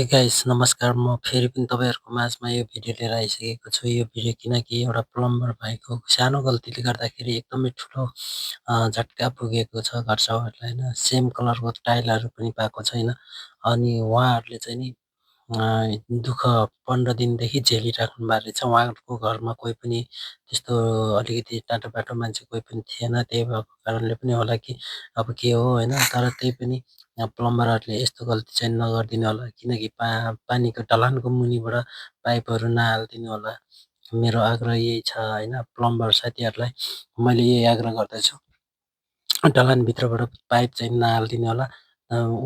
Okay guys नमस्कार म फेरि पनि तपाईँहरूको माझमा यो भिडियो लिएर आइसकेको छु। यो भिडियो किनकि एउटा प्लम्बर भाइको सानो गल्तीले गर्दाखेरि एकदमै ठुलो झट्का पुगेको छ घर सौहारलाई होइन। सेम कलरको टाइलहरू पनि पाएको छैन अनि उहाँहरूले चाहिँ नि दुःख 15 दिनदेखि झेलिराख्नु भएको रहेछ। उहाँको घरमा कोही पनि त्यस्तो अलिकति टाटोबाटो मान्छे कोही पनि थिएन। त्यही भएको कारणले पनि होला कि अब के हो होइन। तर त्यही पनि प्लम्बरहरूले यस्तो गल्ती चाहिँ नगरिदिनु होला, किनकि पानीको ढलानको मुनिबाट पाइपहरू नहालिदिनु होला। मेरो आग्रह यही छ होइन। प्लम्बर साथीहरूलाई मैले यही आग्रह गर्दछु, ढलानभित्रबाट पाइप चाहिँ नहालिदिनु होला,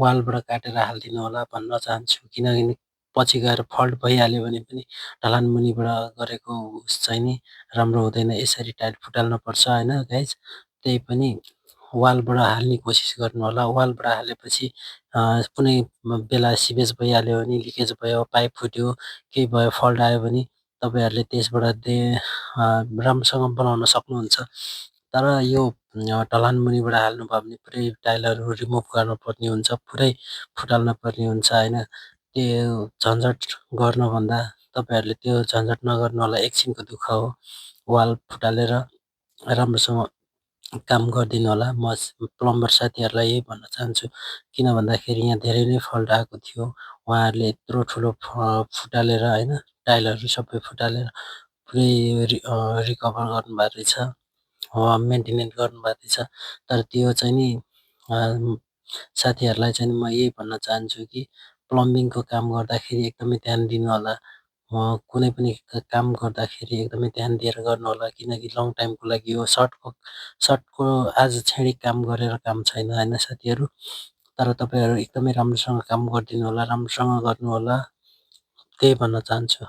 वालबाट काटेर हालिदिनु होला भन्न चाहन्छु। किनकि पछि गएर फल्ट भइहाल्यो भने पनि ढलान मुनिबाट गरेको चाहिँ नि राम्रो हुँदैन। यसरी टाइल फुटाल्नुपर्छ होइन गाइज। त्यही पनि वालबाट हाल्ने कोसिस गर्नु होला। वालबाट हालेपछि कुनै बेला सिवेज भइहाल्यो भने, लिकेज भयो, पाइप फुट्यो, केही भयो, फल्ट आयो भने तपाईँहरूले त्यसबाट राम्रोसँग बनाउन सक्नुहुन्छ। तर यो ढलान मुनिबाट हाल्नुभयो भने पुरै टाइलहरू रिमुभ गर्नुपर्ने हुन्छ, पुरै फुटाल्नुपर्ने हुन्छ होइन। त्यो झन्झट गर्नुभन्दा तपाईँहरूले त्यो झन्झट नगर्नु होला। एकछिनको दुःख हो। वाल फुटालेर राम्रोसँग काम गरिदिनु होला। म प्लम्बर साथीहरूलाई यही भन्न चाहन्छु। किन भन्दाखेरि यहाँ धेरै नै फल्ट आएको थियो। उहाँहरूले यत्रो ठुलो फुटालेर होइन, टाइलहरू सबै फुटालेर पुरै रिकभर गर्नुभएको रहेछ, मेन्टेनेन्स गर्नुभएको रहेछ। तर त्यो चाहिँ नि साथीहरूलाई चाहिँ म यही भन्न चाहन्छु कि प्लम्बिङको काम गर्दाखेरि एकदमै ध्यान दिनु होला। कुनै पनि काम गर्दाखेरि एकदमै ध्यान दिएर गर्नु होला, किनकि लङ टाइमको लागि हो। सर्टको आज छेडी काम गरेर काम छैन होइन साथीहरू। तर तपाईँहरू एकदमै राम्रोसँग काम गरिदिनु होला, राम्रोसँग गर्नु होला, त्यही भन्न चाहन्छु।